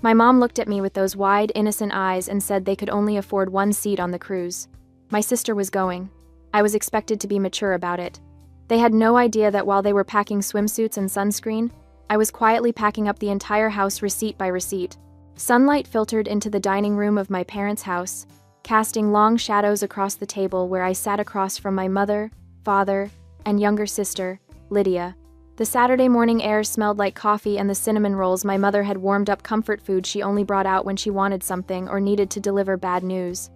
My mom looked at me with those wide, innocent eyes and said they could only afford one seat on the cruise. My sister was going. I was expected to be mature about it. They had no idea that while they were packing swimsuits and sunscreen, I was quietly packing up the entire house receipt by receipt. Sunlight filtered into the dining room of my parents' house, casting long shadows across the table where I sat across from my mother, father, and younger sister, Lydia. The Saturday morning air smelled like coffee and the cinnamon rolls my mother had warmed up, comfort food she only brought out when she wanted something or needed to deliver bad news.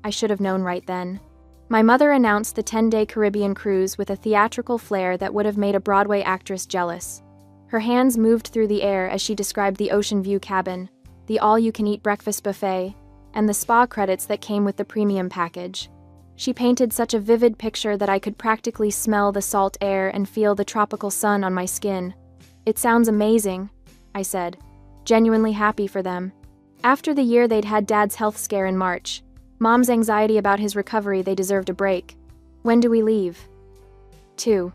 I should have known right then. My mother announced the 10-day Caribbean cruise with a theatrical flair that would have made a Broadway actress jealous. Her hands moved through the air as she described the ocean view cabin, the all-you-can-eat breakfast buffet, and the spa credits that came with the premium package. She painted such a vivid picture that I could practically smell the salt air and feel the tropical sun on my skin. "It sounds amazing," I said, genuinely happy for them. After the year they'd had Dad's health scare in March, Mom's anxiety about his recovery, they deserved a break. "When do we leave?" 2.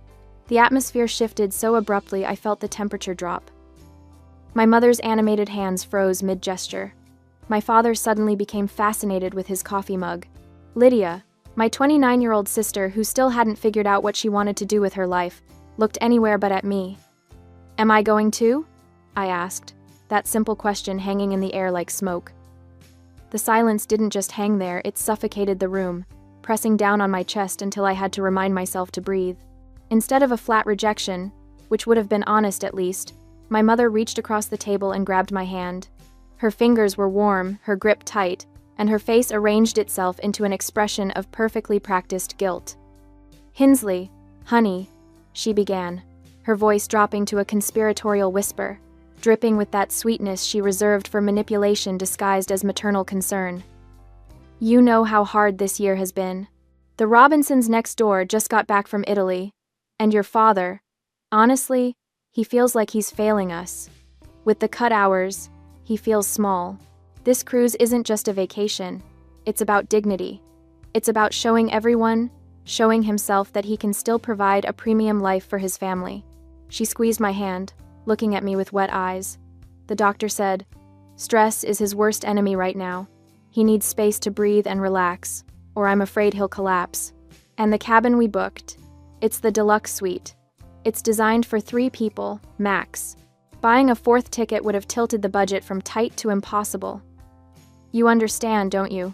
The atmosphere shifted so abruptly I felt the temperature drop. My mother's animated hands froze mid-gesture. My father suddenly became fascinated with his coffee mug. Lydia, my 29-year-old sister who still hadn't figured out what she wanted to do with her life, looked anywhere but at me. "Am I going too?" I asked, that simple question hanging in the air like smoke. The silence didn't just hang there, it suffocated the room, pressing down on my chest until I had to remind myself to breathe. Instead of a flat rejection, which would have been honest at least, my mother reached across the table and grabbed my hand. Her fingers were warm, her grip tight, and her face arranged itself into an expression of perfectly practiced guilt. "Hinsley, honey," she began, her voice dropping to a conspiratorial whisper, dripping with that sweetness she reserved for manipulation disguised as maternal concern. "You know how hard this year has been. The Robinsons next door just got back from Italy, and your father, honestly, he feels like he's failing us. With the cut hours, he feels small. This cruise isn't just a vacation. It's about dignity. It's about showing everyone, showing himself that he can still provide a premium life for his family." She squeezed my hand, looking at me with wet eyes. "The doctor said, stress is his worst enemy right now. He needs space to breathe and relax, or I'm afraid he'll collapse. And the cabin we booked, it's the deluxe suite. It's designed for 3 people, max. Buying a 4th ticket would have tilted the budget from tight to impossible. You understand, don't you?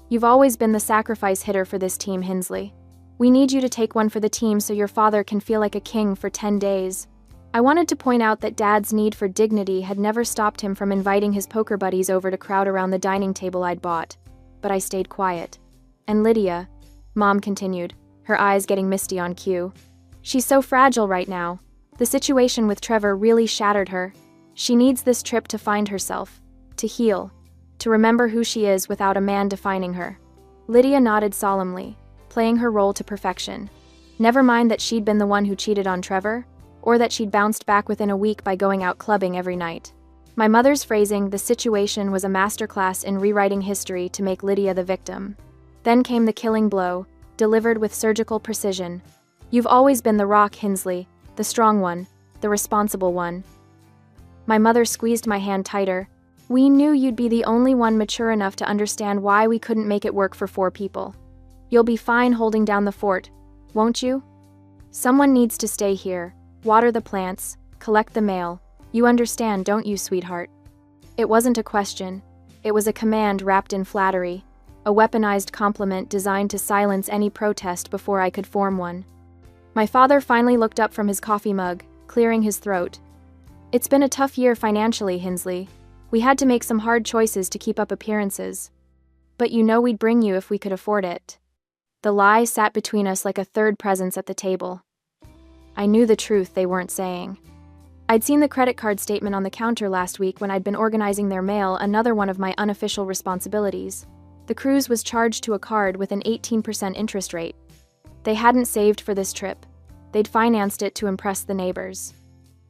You've always been the sacrifice hitter for this team, Hinsley. We need you to take one for the team so your father can feel like a king for 10 days. I wanted to point out that Dad's need for dignity had never stopped him from inviting his poker buddies over to crowd around the dining table I'd bought, but I stayed quiet. And Lydia," Mom continued, her eyes getting misty on cue, "she's so fragile right now. The situation with Trevor really shattered her. She needs this trip to find herself, to heal, to remember who she is without a man defining her." Lydia nodded solemnly, playing her role to perfection. Never mind that she'd been the one who cheated on Trevor, or that she'd bounced back within a week by going out clubbing every night. My mother's phrasing, "the situation," was a masterclass in rewriting history to make Lydia the victim. Then came the killing blow, delivered with surgical precision. "You've always been the rock, Hinsley, the strong one, the responsible one." My mother squeezed my hand tighter. "We knew you'd be the only one mature enough to understand why we couldn't make it work for 4 people. You'll be fine holding down the fort, won't you? Someone needs to stay here, water the plants, collect the mail. You understand, don't you, sweetheart?" It wasn't a question. It was a command wrapped in flattery, a weaponized compliment designed to silence any protest before I could form one. My father finally looked up from his coffee mug, clearing his throat. "It's been a tough year financially, Hinsley. We had to make some hard choices to keep up appearances. But you know we'd bring you if we could afford it." The lie sat between us like a third presence at the table. I knew the truth they weren't saying. I'd seen the credit card statement on the counter last week when I'd been organizing their mail, another one of my unofficial responsibilities. The cruise was charged to a card with an 18% interest rate. They hadn't saved for this trip. They'd financed it to impress the neighbors.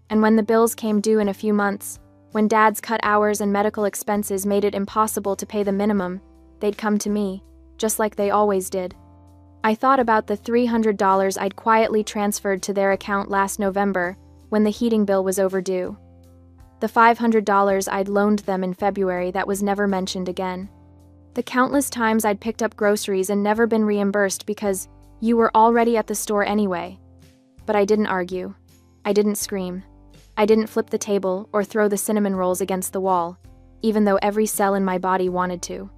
And when the bills came due in a few months, when Dad's cut hours and medical expenses made it impossible to pay the minimum, they'd come to me, just like they always did. I thought about the $300 I'd quietly transferred to their account last November when the heating bill was overdue. The $500 I'd loaned them in February that was never mentioned again. The countless times I'd picked up groceries and never been reimbursed because you were already at the store anyway. But I didn't argue. I didn't scream. I didn't flip the table or throw the cinnamon rolls against the wall, even though every cell in my body wanted to.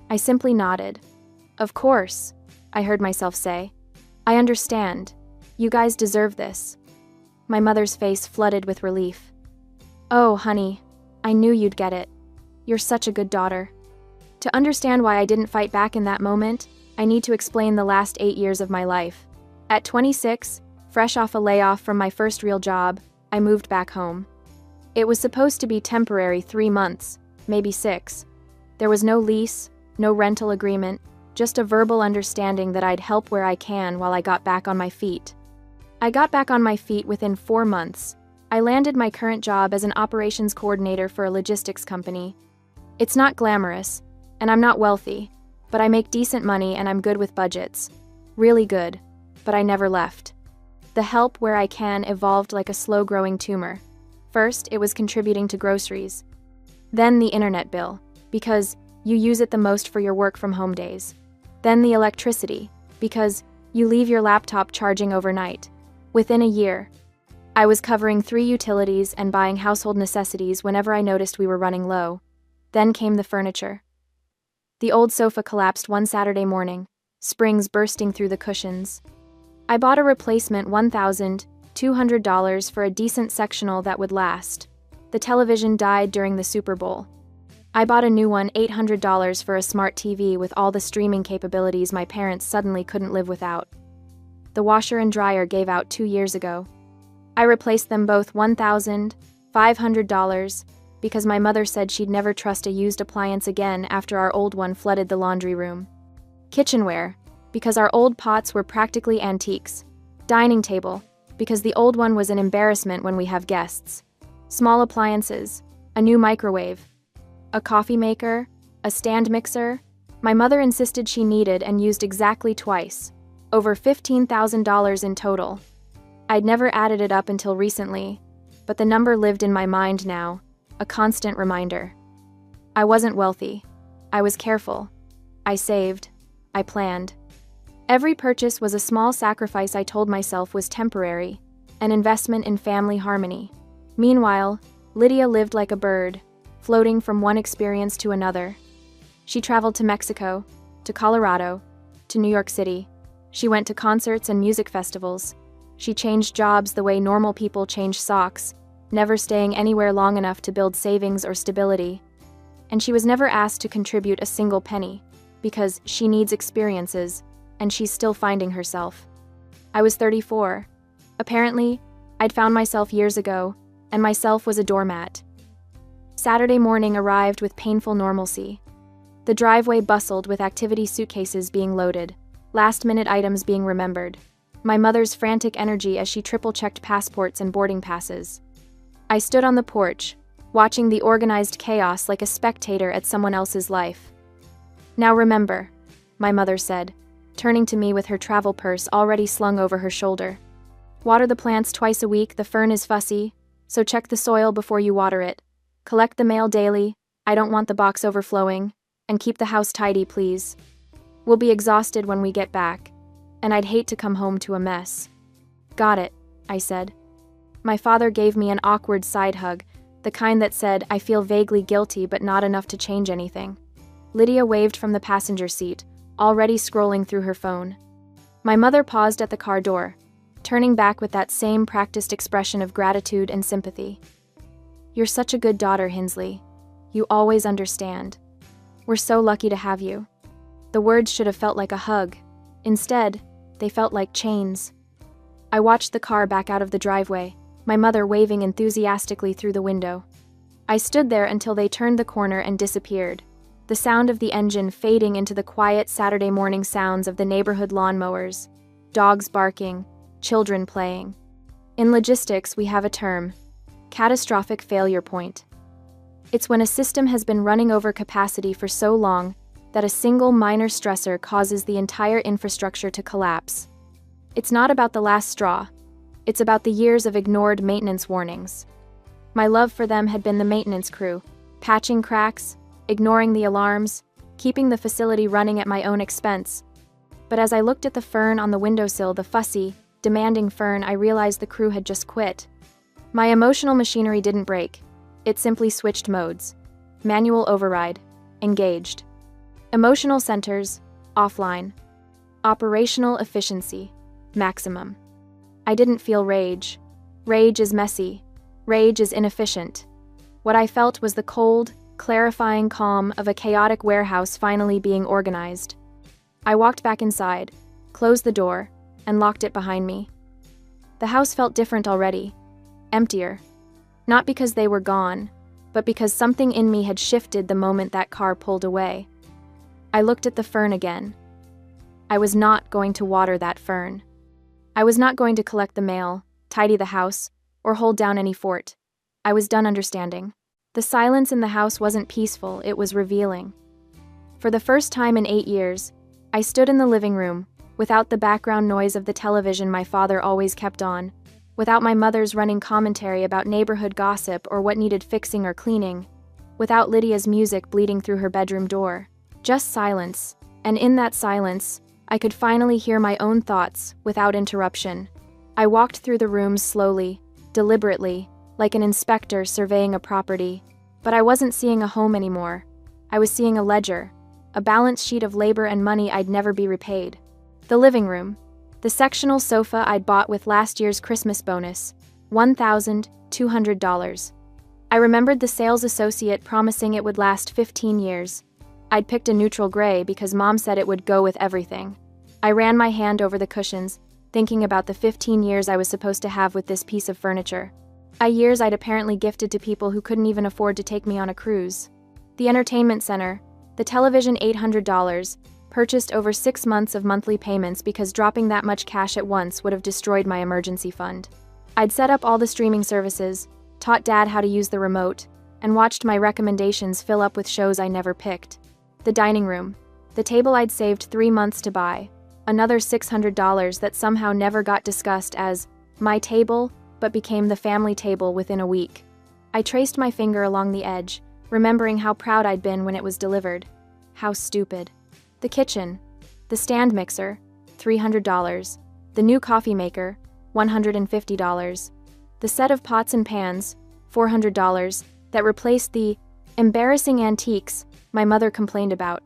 I simply nodded. Of course, I heard myself say. I understand. You guys deserve this. My mother's face flooded with relief. Oh, honey, I knew you'd get it. You're such a good daughter. To understand why I didn't fight back in that moment, I need to explain the last 8 years of my life. At 26, fresh off a layoff from my first real job, I moved back home. It was supposed to be temporary 3 months, maybe 6. There was no lease, no rental agreement, just a verbal understanding that I'd help where I can while I got back on my feet. I got back on my feet within 4 months. I landed my current job as an operations coordinator for a logistics company. It's not glamorous, and I'm not wealthy, but I make decent money and I'm good with budgets. Really good, but I never left. The help where I can evolved like a slow-growing tumor. First, it was contributing to groceries. Then the internet bill, because you use it the most for your work-from-home days. Then the electricity, because you leave your laptop charging overnight. Within a year, I was covering 3 utilities and buying household necessities whenever I noticed we were running low. Then came the furniture. The old sofa collapsed one Saturday morning, springs bursting through the cushions. I bought a replacement $1,200 for a decent sectional that would last. The television died during the Super Bowl. I bought a new one $800 for a smart TV with all the streaming capabilities my parents suddenly couldn't live without. The washer and dryer gave out 2 years ago. I replaced them both $1,500 because my mother said she'd never trust a used appliance again after our old one flooded the laundry room. Kitchenware, because our old pots were practically antiques. Dining table, because the old one was an embarrassment when we have guests. Small appliances, a new microwave, a coffee maker, a stand mixer. My mother insisted she needed and used exactly twice. Over $15,000 in total. I'd never added it up until recently, but the number lived in my mind now, a constant reminder. I wasn't wealthy. I was careful. I saved. I planned. Every purchase was a small sacrifice I told myself was temporary, an investment in family harmony. Meanwhile, Lydia lived like a bird, floating from one experience to another. She traveled to Mexico, to Colorado, to New York City. She went to concerts and music festivals. She changed jobs the way normal people change socks, never staying anywhere long enough to build savings or stability. And she was never asked to contribute a single penny, because she needs experiences, and she's still finding herself. I was 34. Apparently, I'd found myself years ago, and myself was a doormat. Saturday morning arrived with painful normalcy. The driveway bustled with activity suitcases being loaded, last-minute items being remembered. My mother's frantic energy as she triple-checked passports and boarding passes. I stood on the porch, watching the organized chaos like a spectator at someone else's life. Now remember, my mother said, turning to me with her travel purse already slung over her shoulder. Water the plants twice a week, the fern is fussy, so check the soil before you water it. Collect the mail daily, I don't want the box overflowing, and keep the house tidy, please. We'll be exhausted when we get back, and I'd hate to come home to a mess. Got it, I said. My father gave me an awkward side hug, the kind that said, I feel vaguely guilty but not enough to change anything. Lydia waved from the passenger seat, already scrolling through her phone. My mother paused at the car door, turning back with that same practiced expression of gratitude and sympathy. You're such a good daughter, Hinsley. You always understand. We're so lucky to have you. The words should have felt like a hug. Instead, they felt like chains. I watched the car back out of the driveway, my mother waving enthusiastically through the window. I stood there until they turned the corner and disappeared, the sound of the engine fading into the quiet Saturday morning sounds of the neighborhood lawnmowers, dogs barking, children playing. In logistics, we have a term, catastrophic failure point. It's when a system has been running over capacity for so long that a single minor stressor causes the entire infrastructure to collapse. It's not about the last straw. It's about the years of ignored maintenance warnings. My love for them had been the maintenance crew, patching cracks, ignoring the alarms, keeping the facility running at my own expense. But as I looked at the fern on the windowsill, the fussy, demanding fern, I realized the crew had just quit. My emotional machinery didn't break. It simply switched modes. Manual override. Engaged. Emotional centers. Offline. Operational efficiency. Maximum. I didn't feel rage. Rage is messy. Rage is inefficient. What I felt was the cold, clarifying calm of a chaotic warehouse finally being organized. I walked back inside, closed the door, and locked it behind me. The house felt different already. Emptier. Not because they were gone, but because something in me had shifted the moment that car pulled away. I looked at the fern again. I was not going to water that fern. I was not going to collect the mail, tidy the house, or hold down any fort. I was done understanding. The silence in the house wasn't peaceful, it was revealing. For the first time in 8 years, I stood in the living room, without the background noise of the television my father always kept on, without my mother's running commentary about neighborhood gossip or what needed fixing or cleaning, without Lydia's music bleeding through her bedroom door. Just silence, and in that silence, I could finally hear my own thoughts without interruption. I walked through the rooms slowly, deliberately, like an inspector surveying a property. But I wasn't seeing a home anymore. I was seeing a ledger, a balance sheet of labor and money I'd never be repaid. The living room. The sectional sofa I'd bought with last year's Christmas bonus, $1,200. I remembered the sales associate promising it would last 15 years. I'd picked a neutral gray because Mom said it would go with everything. I ran my hand over the cushions, thinking about the 15 years I was supposed to have with this piece of furniture. Years I'd apparently gifted to people who couldn't even afford to take me on a cruise. The entertainment center, the television $800, purchased over 6 months of monthly payments because dropping that much cash at once would have destroyed my emergency fund. I'd set up all the streaming services, taught Dad how to use the remote, and watched my recommendations fill up with shows I never picked. The dining room, the table I'd saved 3 months to buy, another $600 that somehow never got discussed as my table, but became the family table within a week. I traced my finger along the edge, remembering how proud I'd been when it was delivered. How stupid. The kitchen, the stand mixer, $300, the new coffee maker, $150, the set of pots and pans, $400, that replaced the embarrassing antiques my mother complained about.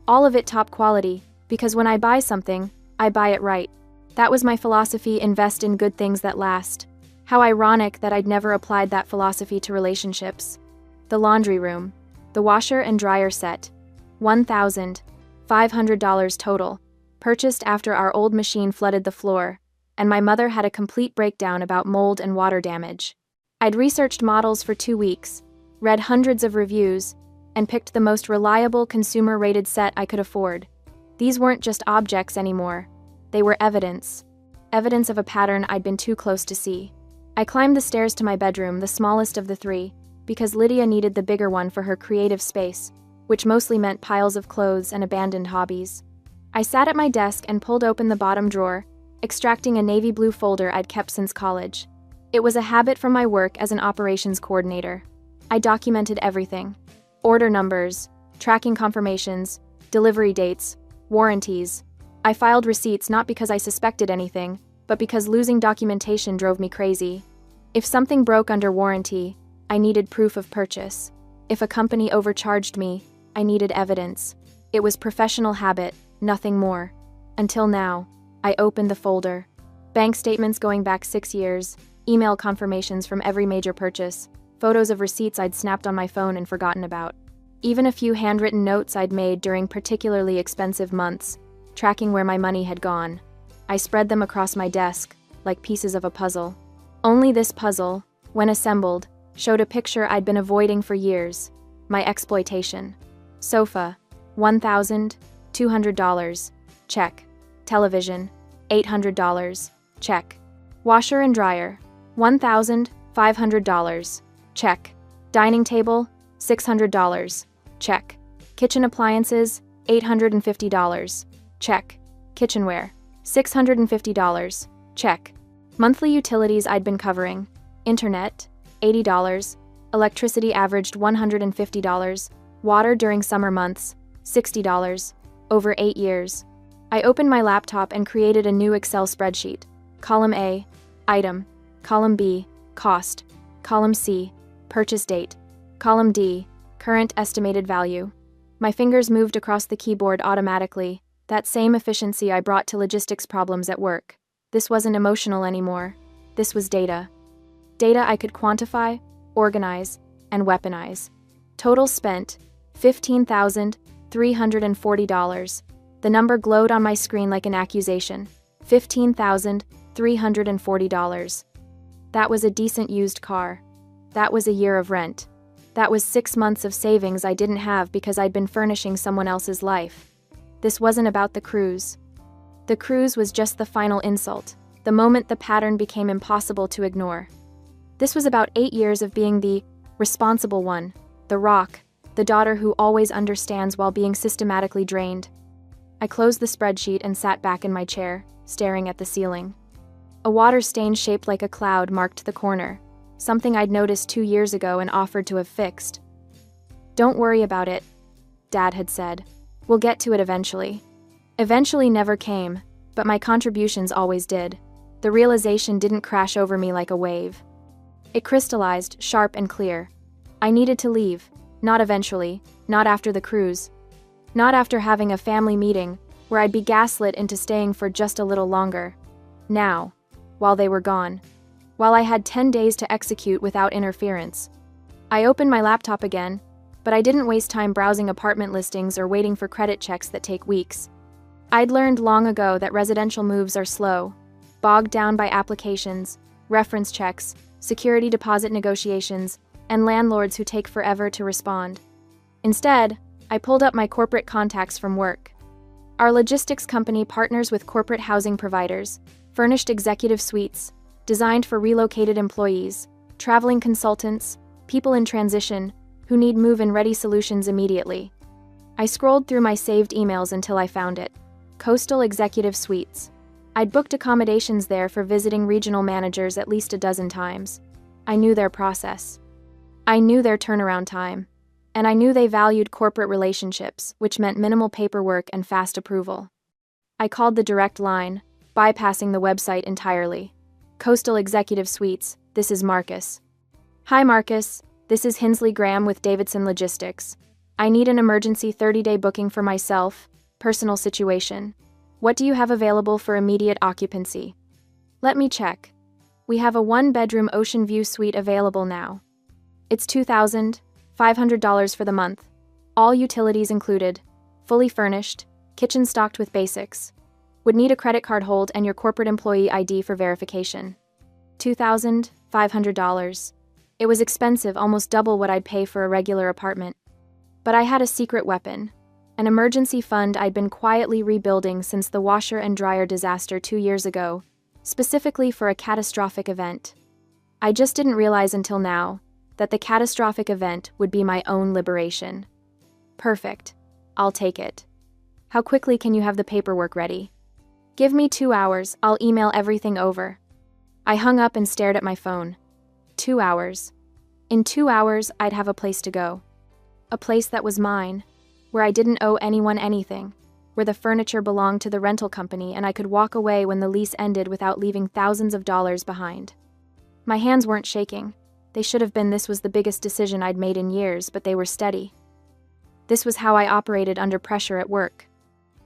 All of it top quality, because when I buy something, I buy it right. That was my philosophy: invest in good things that last. How ironic that I'd never applied that philosophy to relationships. The laundry room, the washer and dryer set, $1,500 total, purchased after our old machine flooded the floor, and my mother had a complete breakdown about mold and water damage. I'd researched models for 2 weeks, read hundreds of reviews, and picked the most reliable consumer-rated set I could afford. These weren't just objects anymore. They were evidence. Evidence of a pattern I'd been too close to see. I climbed the stairs to my bedroom, the smallest of the 3, because Lydia needed the bigger one for her creative space, which mostly meant piles of clothes and abandoned hobbies. I sat at my desk and pulled open the bottom drawer, extracting a navy blue folder I'd kept since college. It was a habit from my work as an operations coordinator. I documented everything: order numbers, tracking confirmations, delivery dates, warranties. I filed receipts not because I suspected anything, but because losing documentation drove me crazy. If something broke under warranty, I needed proof of purchase. If a company overcharged me, I needed evidence. It was professional habit, nothing more. Until now, I opened the folder. Bank statements going back 6 years, email confirmations from every major purchase, photos of receipts I'd snapped on my phone and forgotten about. Even a few handwritten notes I'd made during particularly expensive months, tracking where my money had gone. I spread them across my desk, like pieces of a puzzle. Only this puzzle, when assembled, showed a picture I'd been avoiding for years: my exploitation. Sofa, $1,200, check. Television, $800, check. Washer and dryer, $1,500, check. Dining table, $600, check. Kitchen appliances, $850, check. Kitchenware, $650, check. Monthly utilities I'd been covering: internet, $80, Electricity averaged $150. Water during summer months, $60. Over 8 years. I opened my laptop and created a new Excel spreadsheet. Column A, item. Column B, cost. Column C, purchase date. Column D, current estimated value. My fingers moved across the keyboard automatically, that same efficiency I brought to logistics problems at work. This wasn't emotional anymore. This was data. Data I could quantify, organize, and weaponize. Total spent, $15,340. The number glowed on my screen like an accusation. $15,340. That was a decent used car. That was a year of rent. That was 6 months of savings I didn't have because I'd been furnishing someone else's life. This wasn't about the cruise. The cruise was just the final insult, the moment the pattern became impossible to ignore. This was about 8 years of being the responsible one, the rock, the daughter who always understands while being systematically drained. I closed the spreadsheet and sat back in my chair, staring at the ceiling. A water stain shaped like a cloud marked the corner, something I'd noticed 2 years ago and offered to have fixed. "Don't worry about it," Dad had said. "We'll get to it eventually." Eventually never came, but my contributions always did. The realization didn't crash over me like a wave. It crystallized, sharp and clear. I needed to leave, not eventually, not after the cruise. Not after having a family meeting, where I'd be gaslit into staying for just a little longer. Now, while they were gone. While I had 10 days to execute without interference. I opened my laptop again, but I didn't waste time browsing apartment listings or waiting for credit checks that take weeks. I'd learned long ago that residential moves are slow, bogged down by applications, reference checks, security deposit negotiations, and landlords who take forever to respond. Instead, I pulled up my corporate contacts from work. Our logistics company partners with corporate housing providers, furnished executive suites, designed for relocated employees, traveling consultants, people in transition, who need move-in-ready solutions immediately. I scrolled through my saved emails until I found it. Coastal Executive Suites. I'd booked accommodations there for visiting regional managers at least a dozen times. I knew their process. I knew their turnaround time. And I knew they valued corporate relationships, which meant minimal paperwork and fast approval. I called the direct line, bypassing the website entirely. Coastal Executive Suites, this is Marcus. Hi Marcus, this is Hinsley Graham with Davidson Logistics. I need an emergency 30-day booking for myself, personal situation. What do you have available for immediate occupancy? Let me check. We have a 1-bedroom ocean view suite available now. It's $2,500 for the month. All utilities included. Fully furnished, kitchen stocked with basics. Would need a credit card hold and your corporate employee ID for verification. $2,500. It was expensive, almost double what I'd pay for a regular apartment. But I had a secret weapon. An emergency fund I'd been quietly rebuilding since the washer and dryer disaster 2 years ago, specifically for a catastrophic event. I just didn't realize until now that the catastrophic event would be my own liberation. Perfect. I'll take it. How quickly can you have the paperwork ready? Give me 2 hours, I'll email everything over. I hung up and stared at my phone. 2 hours. In 2 hours, I'd have a place to go. A place that was mine, where I didn't owe anyone anything, where the furniture belonged to the rental company and I could walk away when the lease ended without leaving thousands of dollars behind. My hands weren't shaking. They should have been. This was the biggest decision I'd made in years, but they were steady. This was how I operated under pressure at work.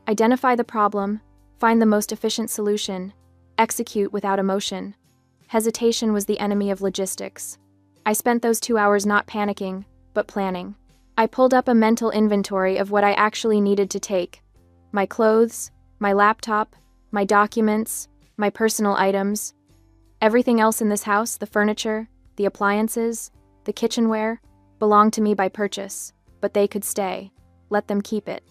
Identify the problem, find the most efficient solution, execute without emotion. Hesitation was the enemy of logistics. I spent those 2 hours not panicking, but planning. I pulled up a mental inventory of what I actually needed to take. My clothes, my laptop, my documents, my personal items. Everything else in this house, the furniture, the appliances, the kitchenware, belonged to me by purchase, but they could stay. Let them keep it.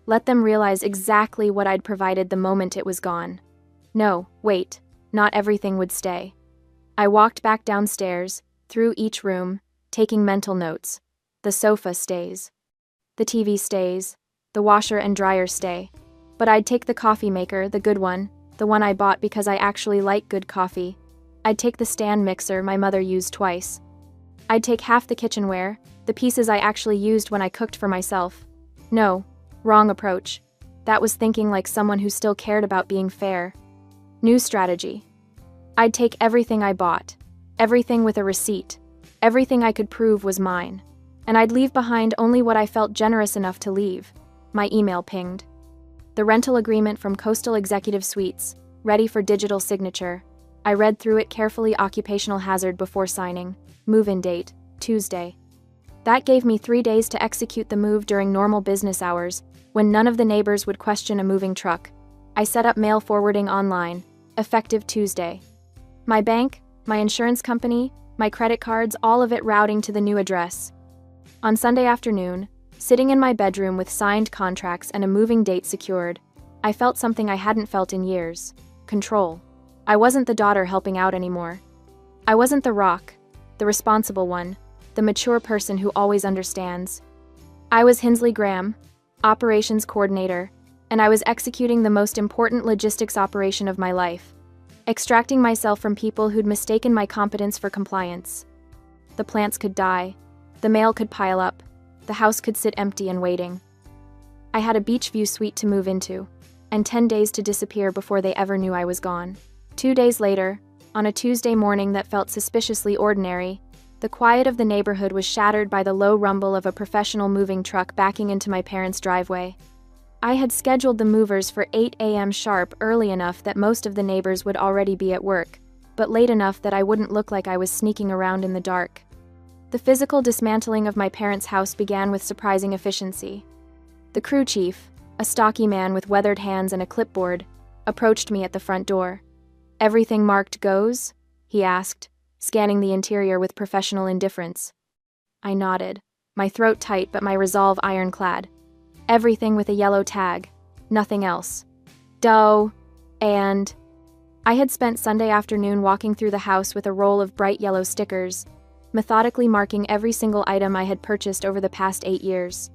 Let them realize exactly what I'd provided the moment it was gone. No, wait, not everything would stay. I walked back downstairs, through each room, taking mental notes. The sofa stays. The TV stays. The washer and dryer stay. But I'd take the coffee maker, the good one, the one I bought because I actually like good coffee. I'd take the stand mixer my mother used twice. I'd take half the kitchenware, the pieces I actually used when I cooked for myself. No, wrong approach. That was thinking like someone who still cared about being fair. New strategy. I'd take everything I bought, everything with a receipt, everything I could prove was mine, and I'd leave behind only what I felt generous enough to leave. My email pinged. The rental agreement from Coastal Executive Suites, ready for digital signature. I read through it carefully, occupational hazard before signing. Move-in date, Tuesday. That gave me 3 days to execute the move during normal business hours, when none of the neighbors would question a moving truck. I set up mail forwarding online, effective Tuesday. My bank, my insurance company, my credit cards, all of it routing to the new address. On Sunday afternoon, sitting in my bedroom with signed contracts and a moving date secured, I felt something I hadn't felt in years. Control. I wasn't the daughter helping out anymore. I wasn't the rock, the responsible one, the mature person who always understands. I was Hinsley Graham, operations coordinator, and I was executing the most important logistics operation of my life, extracting myself from people who'd mistaken my competence for compliance. The plants could die, the mail could pile up, the house could sit empty and waiting. I had a beach view suite to move into, and 10 days to disappear before they ever knew I was gone. 2 days later, on a Tuesday morning that felt suspiciously ordinary, the quiet of the neighborhood was shattered by the low rumble of a professional moving truck backing into my parents' driveway. I had scheduled the movers for 8 a.m. sharp, early enough that most of the neighbors would already be at work, but late enough that I wouldn't look like I was sneaking around in the dark. The physical dismantling of my parents' house began with surprising efficiency. The crew chief, a stocky man with weathered hands and a clipboard, approached me at the front door. "Everything marked goes?" he asked, scanning the interior with professional indifference. I nodded, my throat tight but my resolve ironclad. Everything with a yellow tag, nothing else. Dough, and... I had spent Sunday afternoon walking through the house with a roll of bright yellow stickers, methodically marking every single item I had purchased over the past 8 years.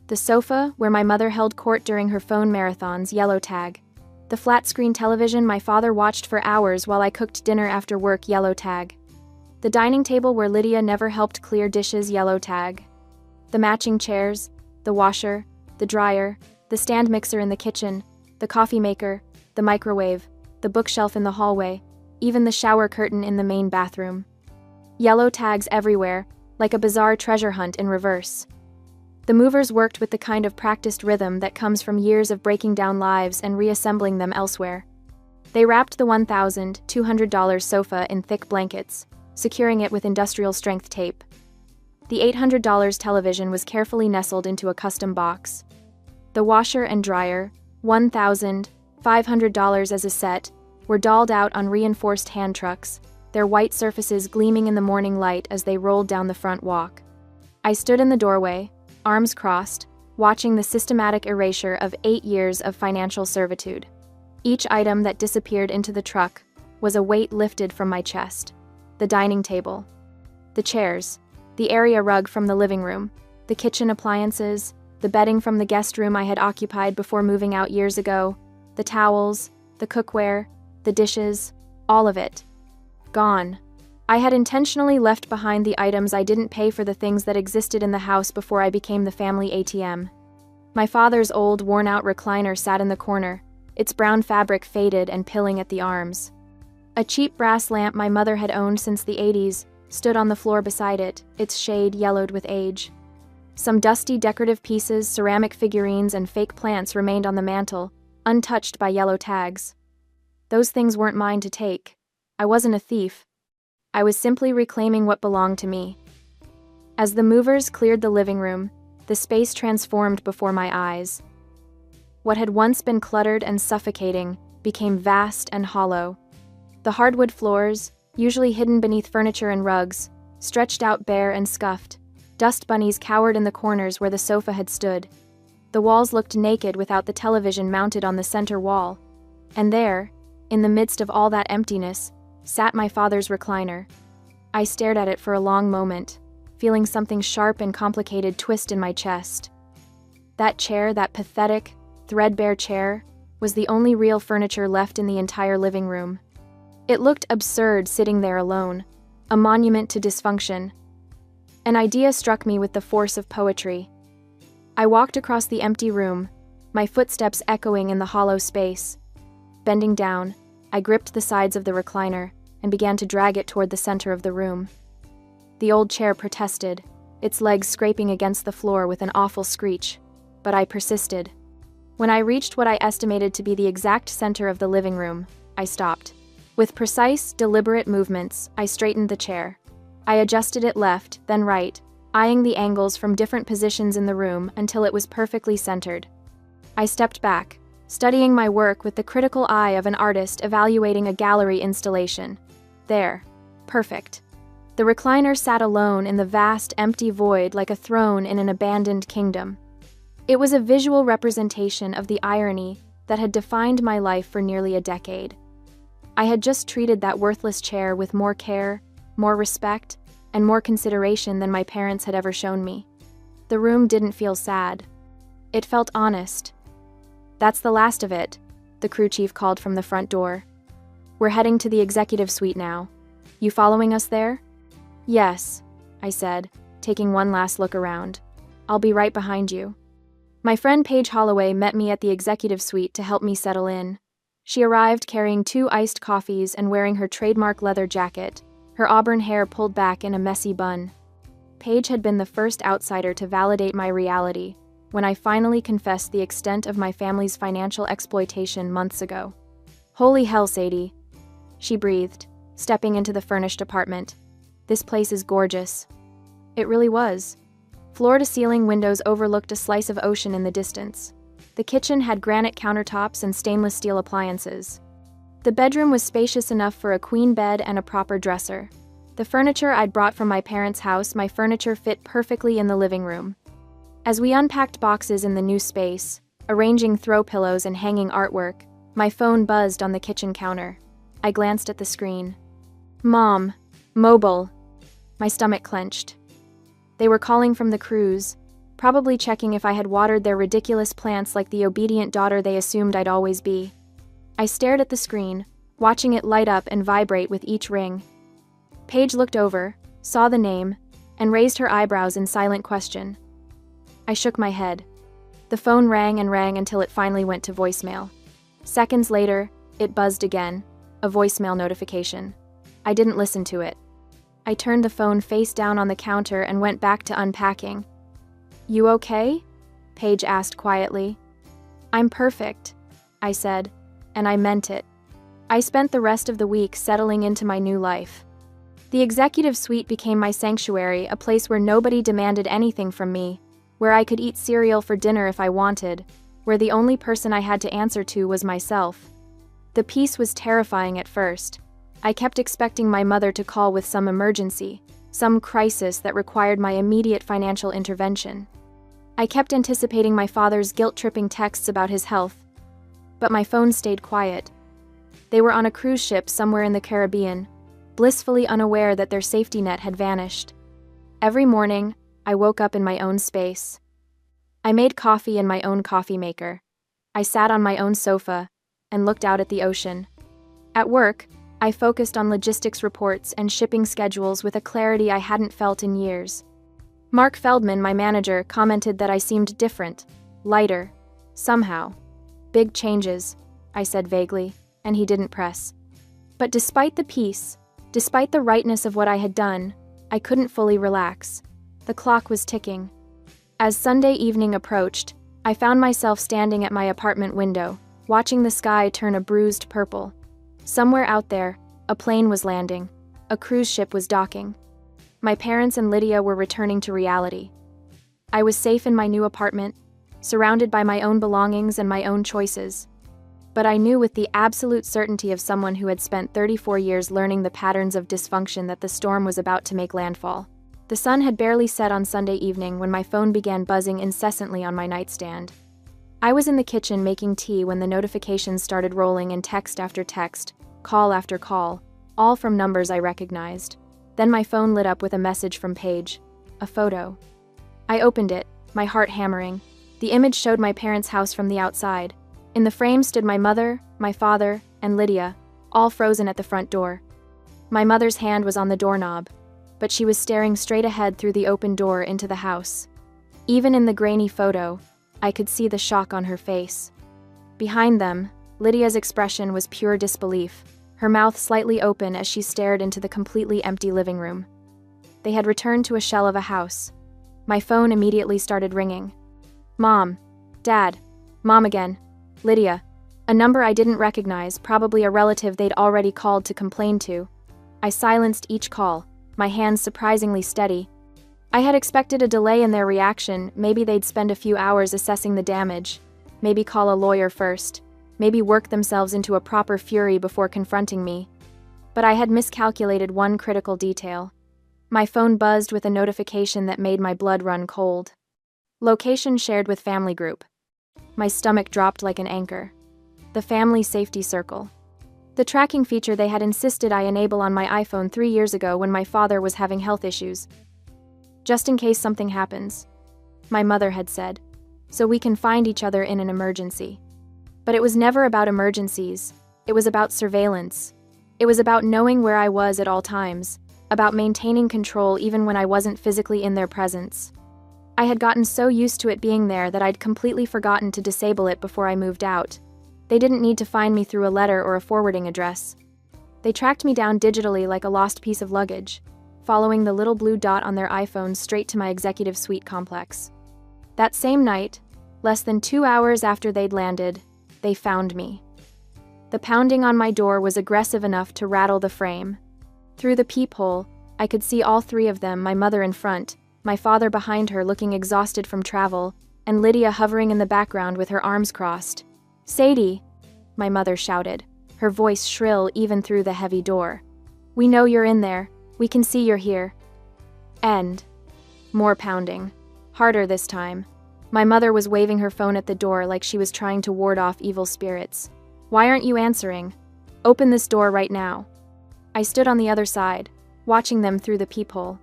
The sofa, where my mother held court during her phone marathons, yellow tag. The flat-screen television my father watched for hours while I cooked dinner after work, yellow tag. The dining table where Lydia never helped clear dishes, yellow tag. The matching chairs, the washer, the dryer, the stand mixer in the kitchen, the coffee maker, the microwave, the bookshelf in the hallway, even the shower curtain in the main bathroom. Yellow tags everywhere, like a bizarre treasure hunt in reverse. The movers worked with the kind of practiced rhythm that comes from years of breaking down lives and reassembling them elsewhere. They wrapped the $1,200 sofa in thick blankets, securing it with industrial-strength tape. The $800 television was carefully nestled into a custom box. The washer and dryer, $1,500 as a set, were dolled out on reinforced hand trucks, their white surfaces gleaming in the morning light as they rolled down the front walk. I stood in the doorway, arms crossed, watching the systematic erasure of 8 years of financial servitude. Each item that disappeared into the truck was a weight lifted from my chest. The dining table, the chairs, the area rug from the living room, the kitchen appliances, the bedding from the guest room I had occupied before moving out years ago, the towels, the cookware, the dishes, all of it. Gone. I had intentionally left behind the items I didn't pay for, the things that existed in the house before I became the family ATM. My father's old, worn-out recliner sat in the corner, its brown fabric faded and pilling at the arms. A cheap brass lamp my mother had owned since the 80s stood on the floor beside it, its shade yellowed with age. Some dusty decorative pieces, ceramic figurines, and fake plants remained on the mantel, untouched by yellow tags. Those things weren't mine to take. I wasn't a thief. I was simply reclaiming what belonged to me. As the movers cleared the living room, the space transformed before my eyes. What had once been cluttered and suffocating became vast and hollow. The hardwood floors, usually hidden beneath furniture and rugs, stretched out bare and scuffed. Dust bunnies cowered in the corners where the sofa had stood. The walls looked naked without the television mounted on the center wall. And there, in the midst of all that emptiness, sat my father's recliner. I stared at it for a long moment, feeling something sharp and complicated twist in my chest. That chair, that pathetic, threadbare chair, was the only real furniture left in the entire living room. It looked absurd sitting there alone, a monument to dysfunction, An idea struck me with the force of poetry. I walked across the empty room, my footsteps echoing in the hollow space. Bending down, I gripped the sides of the recliner and began to drag it toward the center of the room. The old chair protested, its legs scraping against the floor with an awful screech, but I persisted. When I reached what I estimated to be the exact center of the living room, I stopped. With precise, deliberate movements, I straightened the chair. I adjusted it left, then right, eyeing the angles from different positions in the room until it was perfectly centered. I stepped back, studying my work with the critical eye of an artist evaluating a gallery installation. There. Perfect. The recliner sat alone in the vast, empty void like a throne in an abandoned kingdom. It was a visual representation of the irony that had defined my life for nearly a decade. I had just treated that worthless chair with more care, more respect, and more consideration than my parents had ever shown me. The room didn't feel sad. It felt honest. "That's the last of it," the crew chief called from the front door. "We're heading to the executive suite now. You following us there?" "Yes," I said, taking one last look around. "I'll be right behind you." My friend Paige Holloway met me at the executive suite to help me settle in. She arrived carrying 2 iced coffees and wearing her trademark leather jacket, her auburn hair pulled back in a messy bun. Paige had been the first outsider to validate my reality when I finally confessed the extent of my family's financial exploitation months ago. "Holy hell, Sadie," she breathed, stepping into the furnished apartment. "This place is gorgeous." It really was. Floor-to-ceiling windows overlooked a slice of ocean in the distance. The kitchen had granite countertops and stainless steel appliances. The bedroom was spacious enough for a queen bed and a proper dresser. The furniture I'd brought from my parents' house, my furniture fit perfectly in the living room. As we unpacked boxes in the new space, arranging throw pillows and hanging artwork, my phone buzzed on the kitchen counter. I glanced at the screen. "Mom. Mobile." My stomach clenched. They were calling from the cruise, probably checking if I had watered their ridiculous plants like the obedient daughter they assumed I'd always be. I stared at the screen, watching it light up and vibrate with each ring. Paige looked over, saw the name, and raised her eyebrows in silent question. I shook my head. The phone rang and rang until it finally went to voicemail. Seconds later, it buzzed again, a voicemail notification. I didn't listen to it. I turned the phone face down on the counter and went back to unpacking. "You okay?" Paige asked quietly. "I'm perfect," I said, and I meant it. I spent the rest of the week settling into my new life. The executive suite became my sanctuary, a place where nobody demanded anything from me, where I could eat cereal for dinner if I wanted, where the only person I had to answer to was myself. The peace was terrifying at first. I kept expecting my mother to call with some emergency, some crisis that required my immediate financial intervention. I kept anticipating my father's guilt-tripping texts about his health, but my phone stayed quiet. They were on a cruise ship somewhere in the Caribbean, blissfully unaware that their safety net had vanished. Every morning, I woke up in my own space. I made coffee in my own coffee maker. I sat on my own sofa and looked out at the ocean. At work, I focused on logistics reports and shipping schedules with a clarity I hadn't felt in years. Mark Feldman, my manager, commented that I seemed different, lighter, somehow. "Big changes," I said vaguely, and he didn't press. But despite the peace, despite the rightness of what I had done, I couldn't fully relax. The clock was ticking. As Sunday evening approached, I found myself standing at my apartment window, watching the sky turn a bruised purple. Somewhere out there, a plane was landing. A cruise ship was docking. My parents and Lydia were returning to reality. I was safe in my new apartment, surrounded by my own belongings and my own choices. But I knew with the absolute certainty of someone who had spent 34 years learning the patterns of dysfunction that the storm was about to make landfall. The sun had barely set on Sunday evening when my phone began buzzing incessantly on my nightstand. I was in the kitchen making tea when the notifications started rolling in text after text, call after call, all from numbers I recognized. Then my phone lit up with a message from Paige, a photo. I opened it, my heart hammering. The image showed my parents' house from the outside. In the frame stood my mother, my father, and Lydia, all frozen at the front door. My mother's hand was on the doorknob. but she was staring straight ahead through the open door into the house. Even in the grainy photo, I could see the shock on her face. Behind them, Lydia's expression was pure disbelief, her mouth slightly open as she stared into the completely empty living room. They had returned to a shell of a house. My phone immediately started ringing. Mom. Dad. Mom again. Lydia. A number I didn't recognize, probably a relative they'd already called to complain to. I silenced each call, my hands surprisingly steady. I had expected a delay in their reaction, maybe they'd spend a few hours assessing the damage, maybe call a lawyer first, maybe work themselves into a proper fury before confronting me. But I had miscalculated one critical detail. My phone buzzed with a notification that made my blood run cold. Location shared with family group. My stomach dropped like an anchor. The family safety circle. The tracking feature they had insisted I enable on my iPhone 3 years ago when my father was having health issues. Just in case something happens, my mother had said, so we can find each other in an emergency. But it was never about emergencies. It was about surveillance. It was about knowing where I was at all times, about maintaining control even when I wasn't physically in their presence. I had gotten so used to it being there that I'd completely forgotten to disable it before I moved out. They didn't need to find me through a letter or a forwarding address. They tracked me down digitally like a lost piece of luggage, following the little blue dot on their iPhone straight to my executive suite complex. That same night, less than 2 hours after they'd landed, they found me. The pounding on my door was aggressive enough to rattle the frame. Through the peephole, I could see all three of them, my mother in front, my father behind her looking exhausted from travel, and Lydia hovering in the background with her arms crossed. Sadie, my mother shouted, her voice shrill even through the heavy door. We know you're in there. We can see you're here. End. More pounding. Harder this time. My mother was waving her phone at the door like she was trying to ward off evil spirits. Why aren't you answering? Open this door right now. I stood on the other side, watching them through the peephole,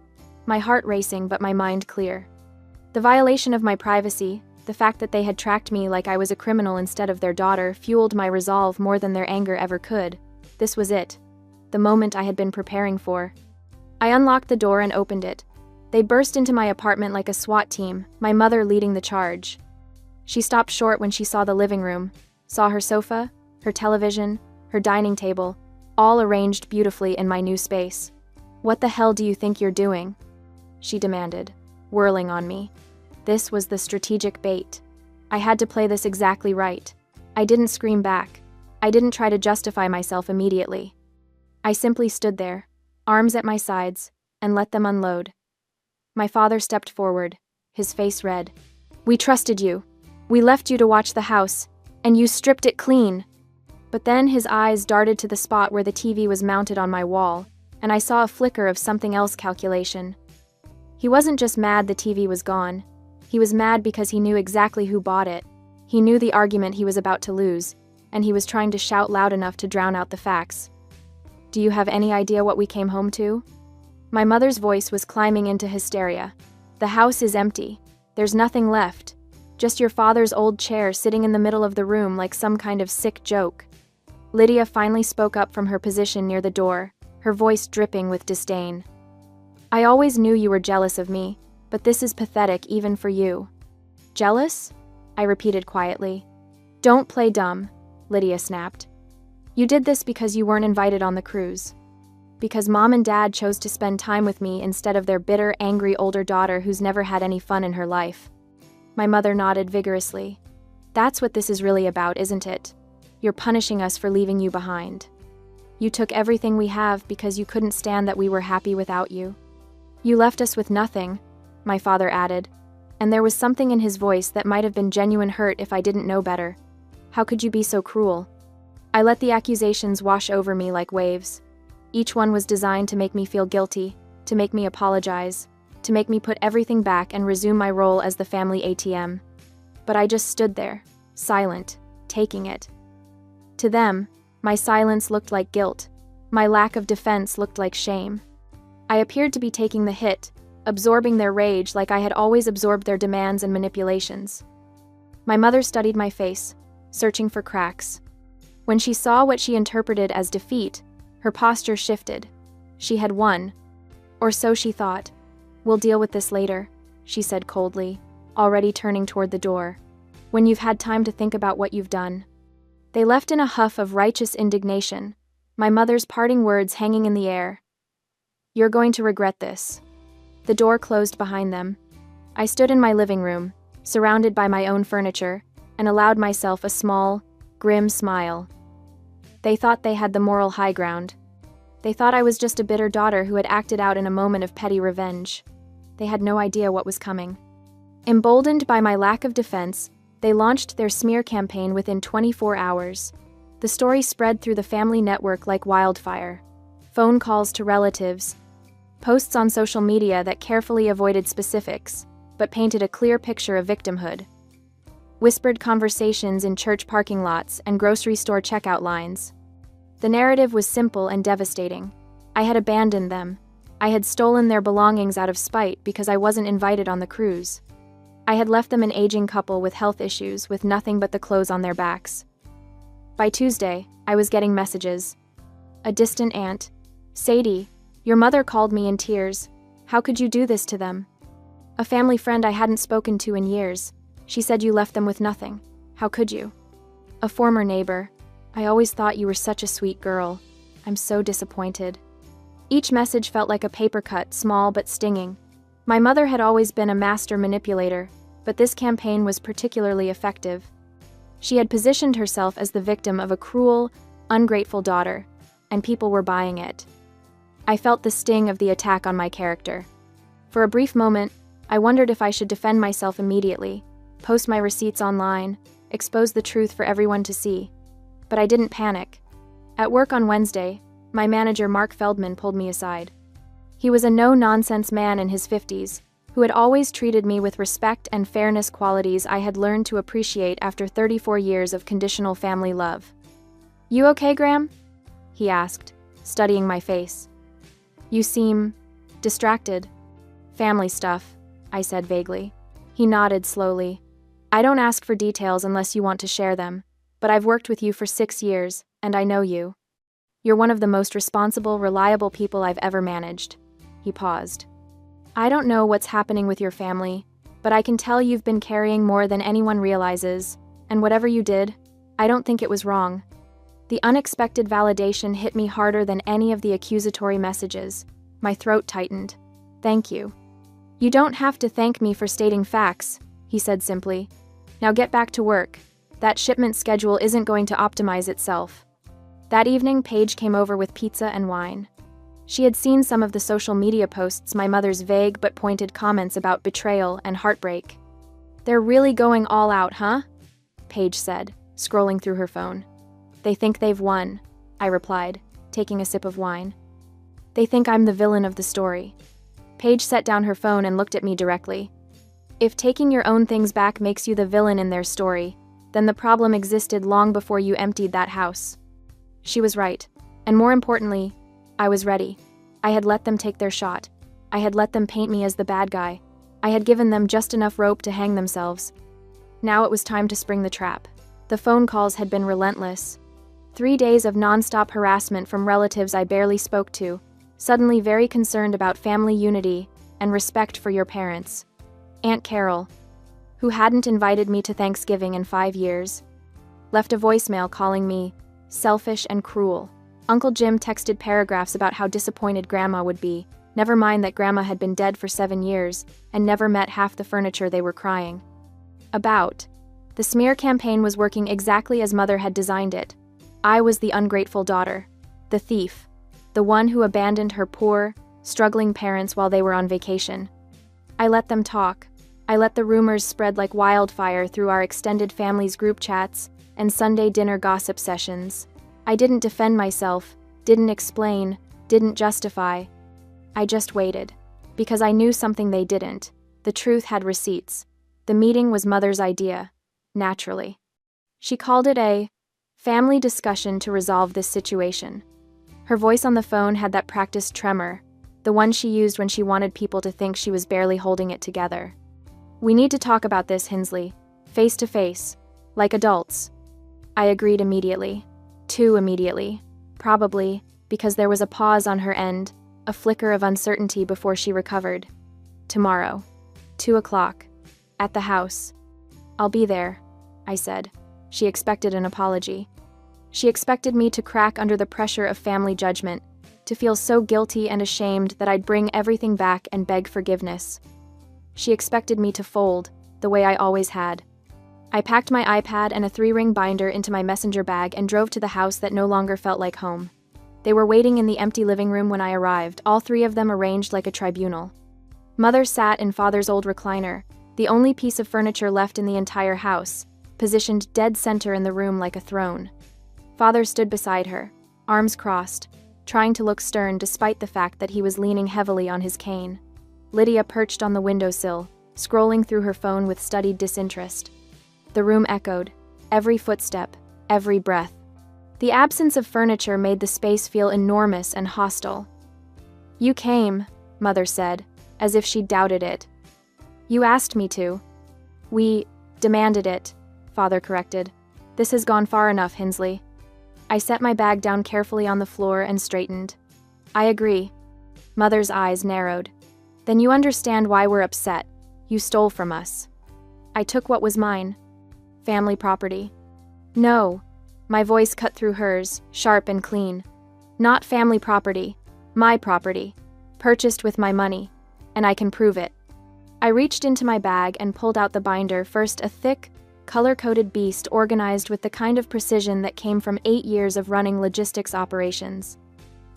my heart racing but my mind clear. The violation of my privacy, the fact that they had tracked me like I was a criminal instead of their daughter, fueled my resolve more than their anger ever could. This was it. The moment I had been preparing for. I unlocked the door and opened it. They burst into my apartment like a SWAT team, my mother leading the charge. She stopped short when she saw the living room, saw her sofa, her television, her dining table, all arranged beautifully in my new space. What the hell do you think you're doing? She demanded, whirling on me. This was the strategic bait. I had to play this exactly right. I didn't scream back. I didn't try to justify myself immediately. I simply stood there, arms at my sides, and let them unload. My father stepped forward, his face red. We trusted you. We left you to watch the house, and you stripped it clean. But then his eyes darted to the spot where the TV was mounted on my wall, and I saw a flicker of something else calculation. He wasn't just mad the TV was gone. He was mad because he knew exactly who bought it. He knew the argument he was about to lose, and he was trying to shout loud enough to drown out the facts. Do you have any idea what we came home to? My mother's voice was climbing into hysteria. The house is empty. There's nothing left. Just your father's old chair sitting in the middle of the room like some kind of sick joke. Lydia finally spoke up from her position near the door, her voice dripping with disdain. I always knew you were jealous of me, but this is pathetic even for you. Jealous? I repeated quietly. Don't play dumb, Lydia snapped. You did this because you weren't invited on the cruise. Because Mom and Dad chose to spend time with me instead of their bitter, angry older daughter who's never had any fun in her life. My mother nodded vigorously. That's what this is really about, isn't it? You're punishing us for leaving you behind. You took everything we have because you couldn't stand that we were happy without you. You left us with nothing, my father added, and there was something in his voice that might have been genuine hurt if I didn't know better. How could you be so cruel? I let the accusations wash over me like waves. Each one was designed to make me feel guilty, to make me apologize, to make me put everything back and resume my role as the family ATM. But I just stood there, silent, taking it. To them, my silence looked like guilt. My lack of defense looked like shame. I appeared to be taking the hit, absorbing their rage like I had always absorbed their demands and manipulations. My mother studied my face, searching for cracks. When she saw what she interpreted as defeat, her posture shifted. She had won. Or so she thought. "We'll deal with this later," she said coldly, already turning toward the door. "When you've had time to think about what you've done." They left in a huff of righteous indignation, my mother's parting words hanging in the air. "You're going to regret this." The door closed behind them. I stood in my living room, surrounded by my own furniture, and allowed myself a small, grim smile. They thought they had the moral high ground. They thought I was just a bitter daughter who had acted out in a moment of petty revenge. They had no idea what was coming. Emboldened by my lack of defense, they launched their smear campaign within 24 hours. The story spread through the family network like wildfire. Phone calls to relatives, posts on social media that carefully avoided specifics, but painted a clear picture of victimhood. Whispered conversations in church parking lots and grocery store checkout lines. The narrative was simple and devastating. I had abandoned them. I had stolen their belongings out of spite because I wasn't invited on the cruise. I had left them an aging couple with health issues with nothing but the clothes on their backs. By Tuesday, I was getting messages. A distant aunt. "Sadie, your mother called me in tears. How could you do this to them?" A family friend I hadn't spoken to in years. "She said you left them with nothing. How could you?" A former neighbor. "I always thought you were such a sweet girl. I'm so disappointed." Each message felt like a paper cut, small but stinging. My mother had always been a master manipulator, but this campaign was particularly effective. She had positioned herself as the victim of a cruel, ungrateful daughter, and people were buying it. I felt the sting of the attack on my character. For a brief moment, I wondered if I should defend myself immediately, post my receipts online, expose the truth for everyone to see. But I didn't panic. At work on Wednesday, my manager Mark Feldman pulled me aside. He was a no-nonsense man in his 50s, who had always treated me with respect and fairness, qualities I had learned to appreciate after 34 years of conditional family love. "You okay, Graham?" he asked, studying my face. "You seem distracted." "Family stuff," I said vaguely. He nodded slowly. "I don't ask for details unless you want to share them, but I've worked with you for 6 years, and I know you. You're one of the most responsible, reliable people I've ever managed." He paused. "I don't know what's happening with your family, but I can tell you've been carrying more than anyone realizes, and whatever you did, I don't think it was wrong." The unexpected validation hit me harder than any of the accusatory messages. My throat tightened. "Thank you." "You don't have to thank me for stating facts," he said simply. "Now get back to work. That shipment schedule isn't going to optimize itself." That evening, Paige came over with pizza and wine. She had seen some of the social media posts, my mother's vague but pointed comments about betrayal and heartbreak. "They're really going all out, huh?" Paige said, scrolling through her phone. "They think they've won," I replied, taking a sip of wine. "They think I'm the villain of the story." Paige set down her phone and looked at me directly. "If taking your own things back makes you the villain in their story, then the problem existed long before you emptied that house." She was right, and more importantly, I was ready. I had let them take their shot. I had let them paint me as the bad guy. I had given them just enough rope to hang themselves. Now it was time to spring the trap. The phone calls had been relentless. 3 days of non-stop harassment from relatives I barely spoke to, suddenly very concerned about family unity and respect for your parents. Aunt Carol, who hadn't invited me to Thanksgiving in 5 years, left a voicemail calling me selfish and cruel. Uncle Jim texted paragraphs about how disappointed Grandma would be, never mind that Grandma had been dead for 7 years and never met half the furniture they were crying about. The smear campaign was working exactly as Mother had designed it. I was the ungrateful daughter, the thief, the one who abandoned her poor, struggling parents while they were on vacation. I let them talk. I let the rumors spread like wildfire through our extended family's group chats and Sunday dinner gossip sessions. I didn't defend myself, didn't explain, didn't justify. I just waited, because I knew something they didn't. The truth had receipts. The meeting was Mother's idea, naturally. She called it a family discussion to resolve this situation. Her voice on the phone had that practiced tremor, the one she used when she wanted people to think she was barely holding it together. "We need to talk about this, Hinsley, face to face, like adults." I agreed immediately. Too immediately. Probably because there was a pause on her end, a flicker of uncertainty before she recovered. Tomorrow. 2 o'clock. At the house. I'll be there, I said. She expected an apology. She expected me to crack under the pressure of family judgment, to feel so guilty and ashamed that I'd bring everything back and beg forgiveness. She expected me to fold, the way I always had. I packed my iPad and a 3-ring binder into my messenger bag and drove to the house that no longer felt like home. They were waiting in the empty living room when I arrived, all 3 of them arranged like a tribunal. Mother sat in Father's old recliner, the only piece of furniture left in the entire house, positioned dead center in the room like a throne. Father stood beside her, arms crossed, trying to look stern despite the fact that he was leaning heavily on his cane. Lydia perched on the windowsill, scrolling through her phone with studied disinterest. The room echoed, every footstep, every breath. The absence of furniture made the space feel enormous and hostile. "You came," Mother said, as if she doubted it. "You asked me to." "We demanded it," Father corrected. "This has gone far enough, Hinsley." I set my bag down carefully on the floor and straightened. "I agree." Mother's eyes narrowed. "Then you understand why we're upset. You stole from us." I took what was mine. Family property. "No." My voice cut through hers, sharp and clean. "Not family property. My property. Purchased with my money. And I can prove it." I reached into my bag and pulled out the binder, first a thick, color-coded beast organized with the kind of precision that came from 8 years of running logistics operations.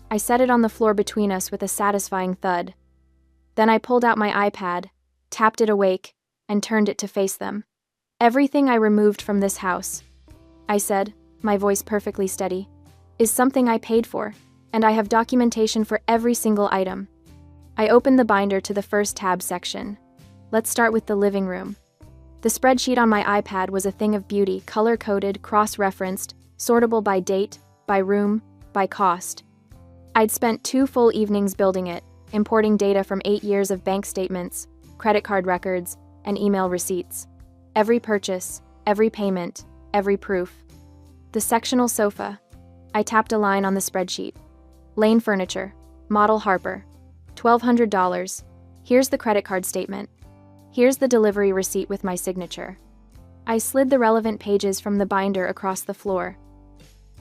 I set it on the floor between us with a satisfying thud. Then I pulled out my iPad, tapped it awake, and turned it to face them. "Everything I removed from this house," I said, my voice perfectly steady, "is something I paid for, and I have documentation for every single item." I opened the binder to the first tab section. Let's start with the living room. The spreadsheet on my iPad was a thing of beauty, color-coded, cross-referenced, sortable by date, by room, by cost. I'd spent 2 full evenings building it, importing data from 8 years of bank statements, credit card records, and email receipts. Every purchase, every payment, every proof. The sectional sofa. I tapped a line on the spreadsheet. Lane Furniture. Model Harper. $1,200. Here's the credit card statement. Here's the delivery receipt with my signature. I slid the relevant pages from the binder across the floor.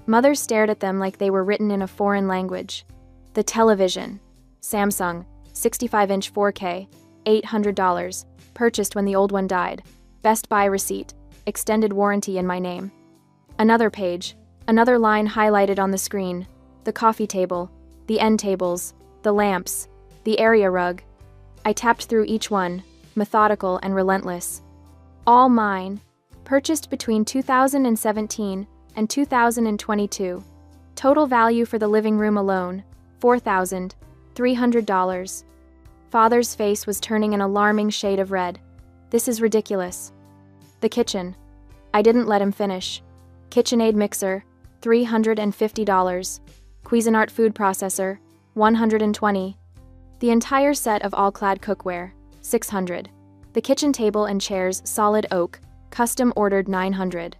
Mother stared at them like they were written in a foreign language. The television. Samsung, 65-inch 4K, $800. Purchased when the old one died. Best Buy receipt. Extended warranty in my name. Another page. Another line highlighted on the screen. The coffee table. The end tables. The lamps. The area rug. I tapped through each one, methodical and relentless. All mine. Purchased between 2017 and 2022. Total value for the living room alone, $4,300. Father's face was turning an alarming shade of red. "This is ridiculous." The kitchen. I didn't let him finish. KitchenAid mixer, $350. Cuisinart food processor, $120. The entire set of all-clad cookware, $600. The kitchen table and chairs, solid oak, custom ordered, $900.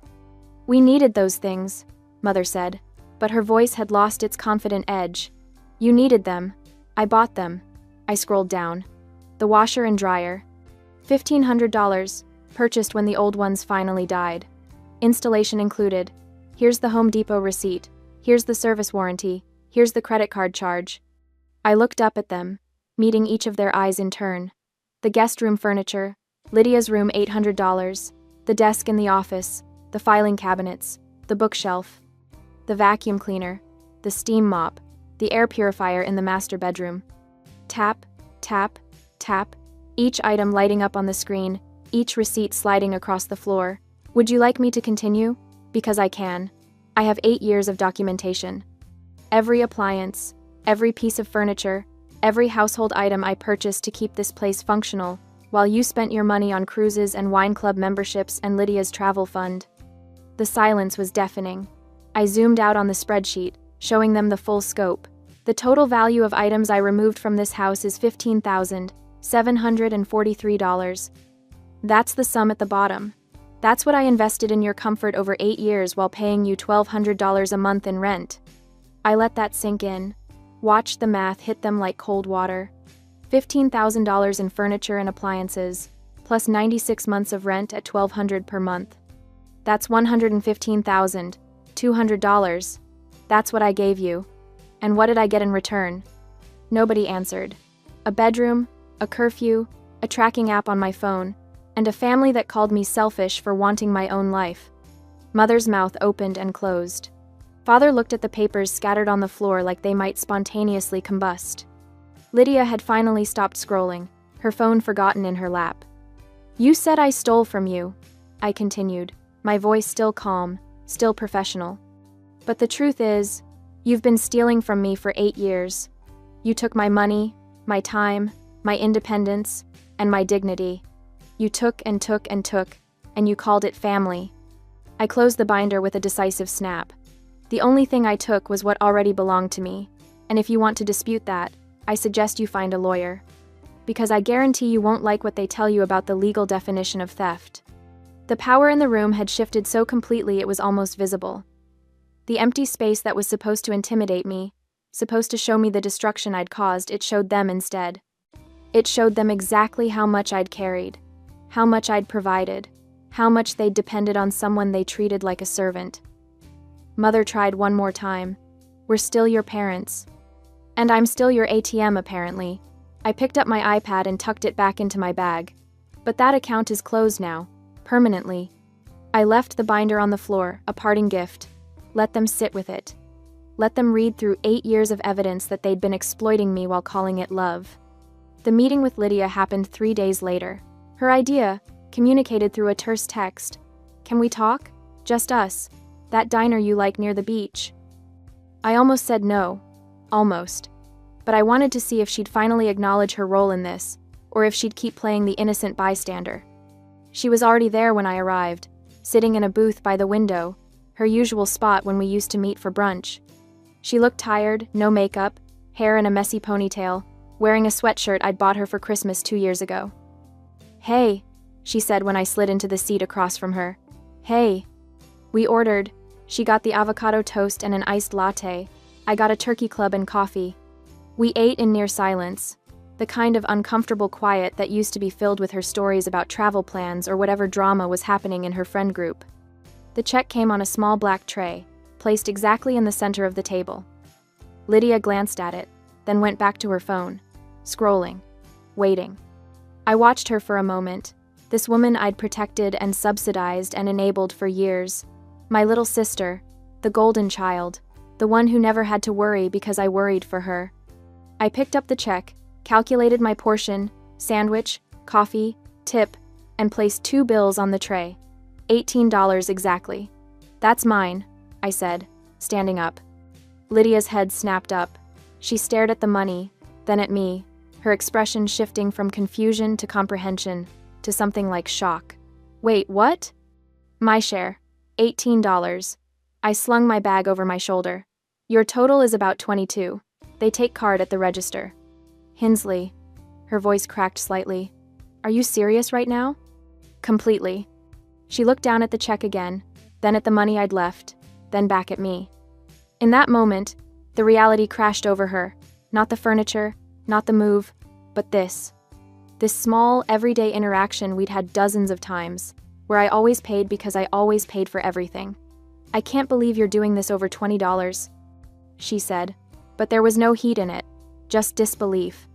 "We needed those things," Mother said, but her voice had lost its confident edge. "You needed them. I bought them." I scrolled down. The washer and dryer, $1,500, purchased when the old ones finally died. Installation included. Here's the Home Depot receipt. Here's the service warranty. Here's the credit card charge. I looked up at them, meeting each of their eyes in turn. The guest room furniture, Lydia's room, $800, the desk in the office, the filing cabinets, the bookshelf, the vacuum cleaner, the steam mop, the air purifier in the master bedroom. Tap, tap, tap, each item lighting up on the screen, each receipt sliding across the floor. Would you like me to continue? Because I can. I have 8 years of documentation. Every appliance, every piece of furniture, every household item I purchased to keep this place functional, while you spent your money on cruises and wine club memberships and Lydia's travel fund. The silence was deafening. I zoomed out on the spreadsheet, showing them the full scope. The total value of items I removed from this house is $15,743. That's the sum at the bottom. That's what I invested in your comfort over 8 years while paying you $1,200 a month in rent. I let that sink in. Watched the math hit them like cold water. $15,000 in furniture and appliances, plus 96 months of rent at $1,200 per month. That's $115,200. That's what I gave you. And what did I get in return? Nobody answered. A bedroom, a curfew, a tracking app on my phone, and a family that called me selfish for wanting my own life. Mother's mouth opened and closed. Father looked at the papers scattered on the floor like they might spontaneously combust. Lydia had finally stopped scrolling, her phone forgotten in her lap. You said I stole from you, I continued, my voice still calm, still professional. But the truth is, you've been stealing from me for 8 years. You took my money, my time, my independence, and my dignity. You took and took and took, and you called it family. I closed the binder with a decisive snap. The only thing I took was what already belonged to me, and if you want to dispute that, I suggest you find a lawyer. Because I guarantee you won't like what they tell you about the legal definition of theft. The power in the room had shifted so completely it was almost visible. The empty space that was supposed to intimidate me, supposed to show me the destruction I'd caused, it showed them instead. It showed them exactly how much I'd carried, how much I'd provided, how much they'd depended on someone they treated like a servant. Mother tried one more time. We're still your parents. And I'm still your ATM, apparently. I picked up my iPad and tucked it back into my bag. But that account is closed now, permanently. I left the binder on the floor, a parting gift. Let them sit with it. Let them read through 8 years of evidence that they'd been exploiting me while calling it love. The meeting with Lydia happened 3 days later. Her idea, communicated through a terse text. Can we talk? Just us. That diner you like near the beach. I almost said no. Almost. But I wanted to see if she'd finally acknowledge her role in this, or if she'd keep playing the innocent bystander. She was already there when I arrived, sitting in a booth by the window, her usual spot when we used to meet for brunch. She looked tired, no makeup, hair in a messy ponytail, wearing a sweatshirt I'd bought her for Christmas 2 years ago. Hey, she said when I slid into the seat across from her. Hey. We ordered. She got the avocado toast and an iced latte. I got a turkey club and coffee. We ate in near silence, the kind of uncomfortable quiet that used to be filled with her stories about travel plans or whatever drama was happening in her friend group. The check came on a small black tray, placed exactly in the center of the table. Lydia glanced at it, then went back to her phone, scrolling, waiting. I watched her for a moment, this woman I'd protected and subsidized and enabled for years. My little sister, the golden child, the one who never had to worry because I worried for her. I picked up the check, calculated my portion, sandwich, coffee, tip, and placed 2 bills on the tray. $18 exactly. That's mine, I said, standing up. Lydia's head snapped up. She stared at the money, then at me, her expression shifting from confusion to comprehension, to something like shock. Wait, what? My share. $18. I slung my bag over my shoulder. Your total is about 22. They take card at the register. Hinsley. Her voice cracked slightly. Are you serious right now? Completely. She looked down at the check again, then at the money I'd left, then back at me. In that moment, the reality crashed over her. Not the furniture, not the move, but this. This small, everyday interaction we'd had dozens of times, where I always paid because I always paid for everything. I can't believe you're doing this over $20, she said, but there was no heat in it, just disbelief.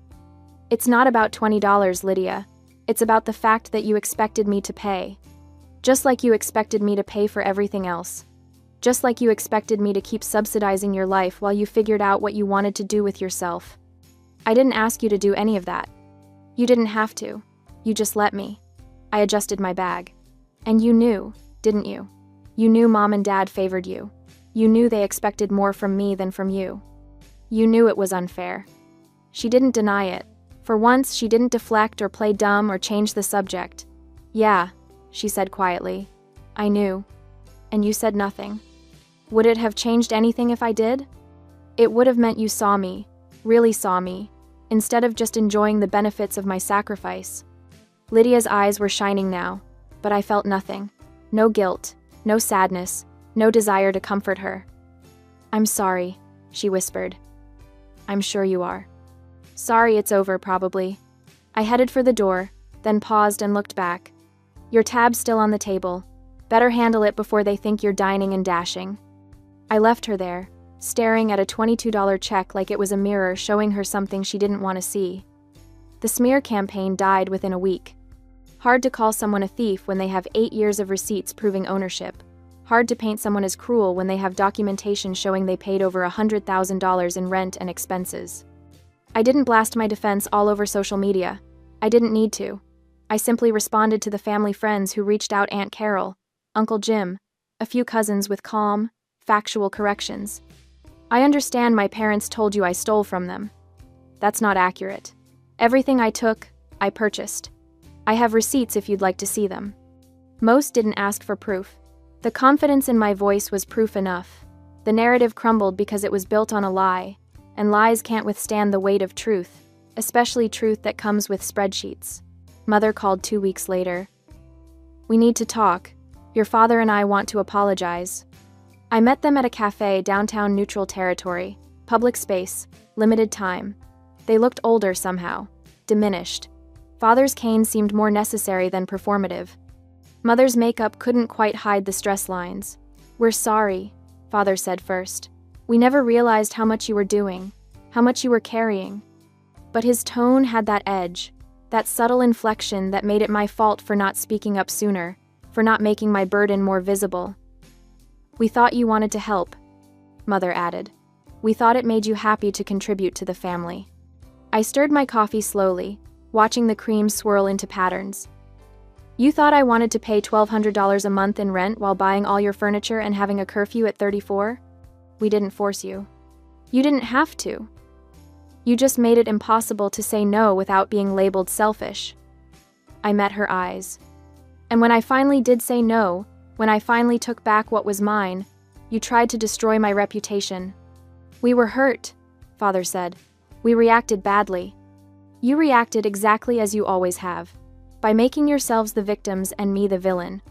It's not about $20, Lydia. It's about the fact that you expected me to pay. Just like you expected me to pay for everything else. Just like you expected me to keep subsidizing your life while you figured out what you wanted to do with yourself. I didn't ask you to do any of that. You didn't have to. You just let me. I adjusted my bag. And you knew, didn't you? You knew Mom and Dad favored you. You knew they expected more from me than from you. You knew it was unfair. She didn't deny it. For once, she didn't deflect or play dumb or change the subject. Yeah, she said quietly. I knew. And you said nothing. Would it have changed anything if I did? It would have meant you saw me, really saw me, instead of just enjoying the benefits of my sacrifice. Lydia's eyes were shining now, but I felt nothing. No guilt, no sadness, no desire to comfort her. I'm sorry, she whispered. I'm sure you are. Sorry, it's over, probably. I headed for the door, then paused and looked back. Your tab's still on the table. Better handle it before they think you're dining and dashing. I left her there, staring at a $22 check like it was a mirror showing her something she didn't want to see. The smear campaign died within a week. Hard to call someone a thief when they have 8 years of receipts proving ownership. Hard to paint someone as cruel when they have documentation showing they paid over $100,000 in rent and expenses. I didn't blast my defense all over social media. I didn't need to. I simply responded to the family friends who reached out: Aunt Carol, Uncle Jim, a few cousins, with calm, factual corrections. I understand my parents told you I stole from them. That's not accurate. Everything I took, I purchased. I have receipts if you'd like to see them. Most didn't ask for proof. The confidence in my voice was proof enough. The narrative crumbled because it was built on a lie, and lies can't withstand the weight of truth, especially truth that comes with spreadsheets. Mother called 2 weeks later. We need to talk. Your father and I want to apologize. I met them at a cafe downtown, neutral territory, public space, limited time. They looked older somehow, diminished. Father's cane seemed more necessary than performative. Mother's makeup couldn't quite hide the stress lines. We're sorry, Father said first. We never realized how much you were doing, how much you were carrying. But his tone had that edge, that subtle inflection that made it my fault for not speaking up sooner, for not making my burden more visible. We thought you wanted to help, Mother added. We thought it made you happy to contribute to the family. I stirred my coffee slowly, watching the cream swirl into patterns. You thought I wanted to pay $1,200 a month in rent while buying all your furniture and having a curfew at 34? We didn't force you. You didn't have to. You just made it impossible to say no without being labeled selfish. I met her eyes. And when I finally did say no, when I finally took back what was mine, you tried to destroy my reputation. We were hurt, Father said. We reacted badly. You reacted exactly as you always have, by making yourselves the victims and me the villain.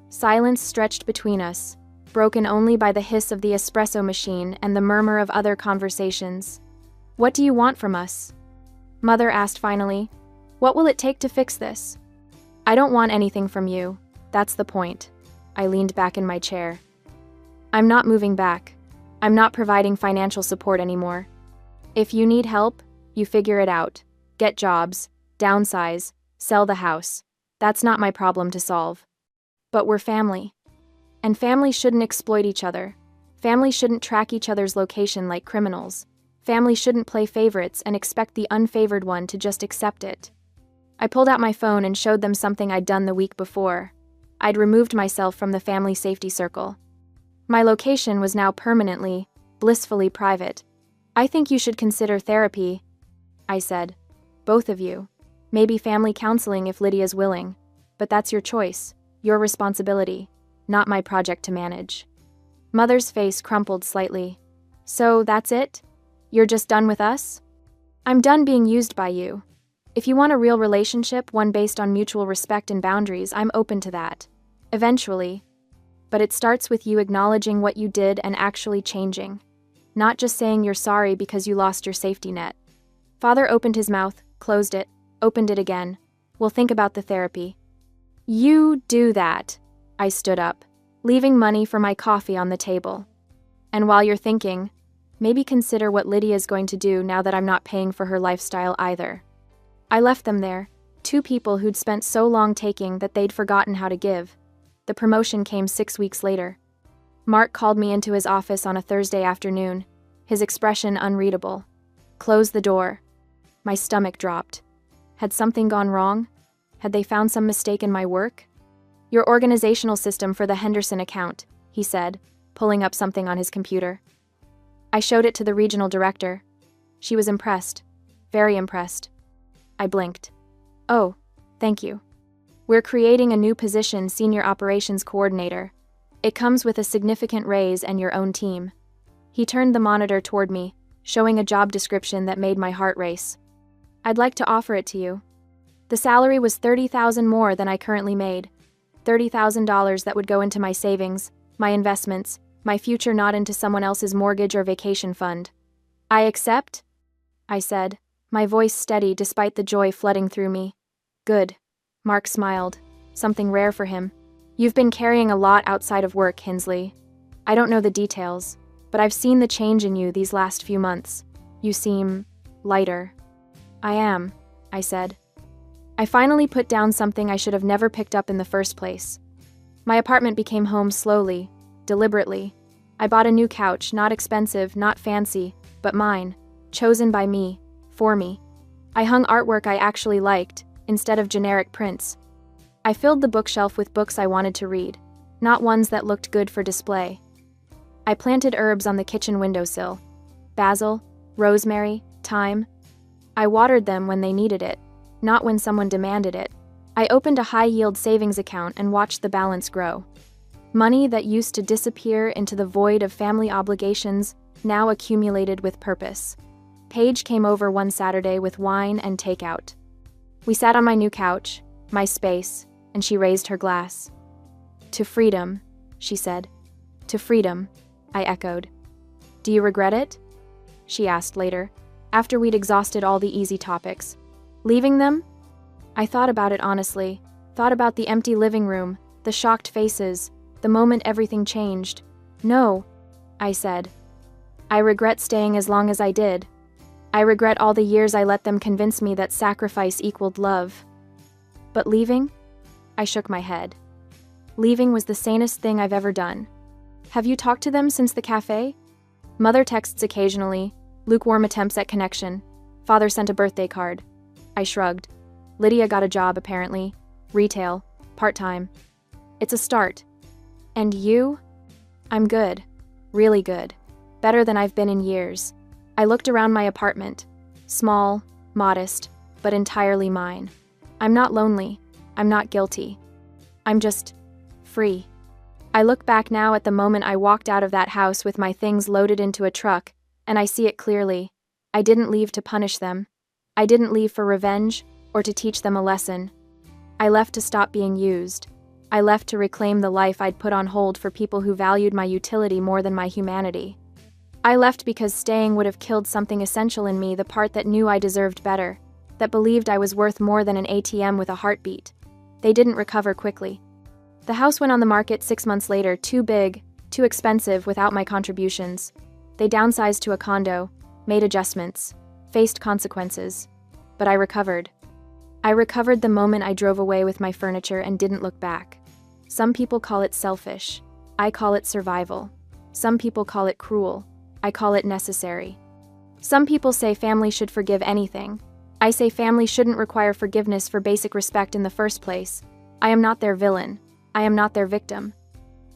Silence stretched between us, broken only by the hiss of the espresso machine and the murmur of other conversations. What do you want from us? Mother asked finally. What will it take to fix this? I don't want anything from you. That's the point. I leaned back in my chair. I'm not moving back. I'm not providing financial support anymore. If you need help, you figure it out. Get jobs, downsize, sell the house. That's not my problem to solve. But we're family. And families shouldn't exploit each other. Families shouldn't track each other's location like criminals. Families shouldn't play favorites and expect the unfavored one to just accept it. I pulled out my phone and showed them something I'd done the week before. I'd removed myself from the family safety circle. My location was now permanently, blissfully private. I think you should consider therapy, I said. Both of you. Maybe family counseling if Lydia's willing. But that's your choice, your responsibility, not my project to manage. Mother's face crumpled slightly. So that's it? You're just done with us? I'm done being used by you. If you want a real relationship, one based on mutual respect and boundaries, I'm open to that. Eventually. But it starts with you acknowledging what you did and actually changing. Not just saying you're sorry because you lost your safety net. Father opened his mouth, closed it, opened it again. We'll think about the therapy. You do that. I stood up, leaving money for my coffee on the table. And while you're thinking, maybe consider what Lydia's going to do now that I'm not paying for her lifestyle either. I left them there, two people who'd spent so long taking that they'd forgotten how to give. The promotion came 6 weeks later. Mark called me into his office on a Thursday afternoon, his expression unreadable. Close the door. My stomach dropped. Had something gone wrong? Had they found some mistake in my work? Your organizational system for the Henderson account, he said, pulling up something on his computer. I showed it to the regional director. She was impressed. Very impressed. I blinked. Oh, thank you. We're creating a new position, Senior Operations Coordinator. It comes with a significant raise and your own team. He turned the monitor toward me, showing a job description that made my heart race. I'd like to offer it to you. The salary was $30,000 more than I currently made. $30,000 that would go into my savings, my investments, my future, not into someone else's mortgage or vacation fund. I accept, I said, my voice steady despite the joy flooding through me. Good. Mark smiled, something rare for him. You've been carrying a lot outside of work, Hinsley. I don't know the details, but I've seen the change in you these last few months. You seem lighter. I am, I said. I finally put down something I should have never picked up in the first place. My apartment became home slowly, deliberately. I bought a new couch, not expensive, not fancy, but mine, chosen by me, for me. I hung artwork I actually liked, instead of generic prints. I filled the bookshelf with books I wanted to read, not ones that looked good for display. I planted herbs on the kitchen windowsill. Basil, rosemary, thyme. I watered them when they needed it, not when someone demanded it. I opened a high-yield savings account and watched the balance grow. Money that used to disappear into the void of family obligations now accumulated with purpose. Paige came over one Saturday with wine and takeout. We sat on my new couch, my space, and she raised her glass. To freedom, she said. To freedom, I echoed. Do you regret it? She asked later, after we'd exhausted all the easy topics. Leaving them? I thought about it honestly, thought about the empty living room, the shocked faces, the moment everything changed. No, I said. I regret staying as long as I did. I regret all the years I let them convince me that sacrifice equaled love. But leaving? I shook my head. Leaving was the sanest thing I've ever done. Have you talked to them since the cafe? Mother texts occasionally, lukewarm attempts at connection. Father sent a birthday card. I shrugged. Lydia got a job, apparently. Retail. Part-time. It's a start. And you? I'm good. Really good. Better than I've been in years. I looked around my apartment. Small, modest, but entirely mine. I'm not lonely. I'm not guilty. I'm just free. I look back now at the moment I walked out of that house with my things loaded into a truck, and I see it clearly. I didn't leave to punish them. I didn't leave for revenge or to teach them a lesson. I left to stop being used. I left to reclaim the life I'd put on hold for people who valued my utility more than my humanity. I left because staying would have killed something essential in me, the part that knew I deserved better, that believed I was worth more than an ATM with a heartbeat. They didn't recover quickly. The house went on the market 6 months later, too big, too expensive without my contributions. They downsized to a condo, made adjustments, faced consequences. But I recovered. I recovered the moment I drove away with my furniture and didn't look back. Some people call it selfish. I call it survival. Some people call it cruel. I call it necessary. Some people say family should forgive anything. I say family shouldn't require forgiveness for basic respect in the first place. I am not their villain. I am not their victim.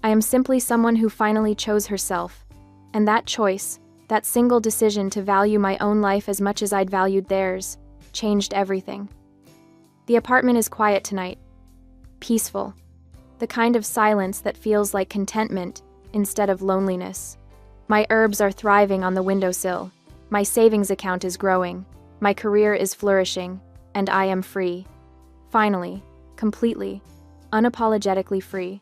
I am simply someone who finally chose herself. And that choice, that single decision to value my own life as much as I'd valued theirs, changed everything. The apartment is quiet tonight. Peaceful. The kind of silence that feels like contentment instead of loneliness. My herbs are thriving on the windowsill. My savings account is growing. My career is flourishing. And I am free. Finally. Completely. Unapologetically free.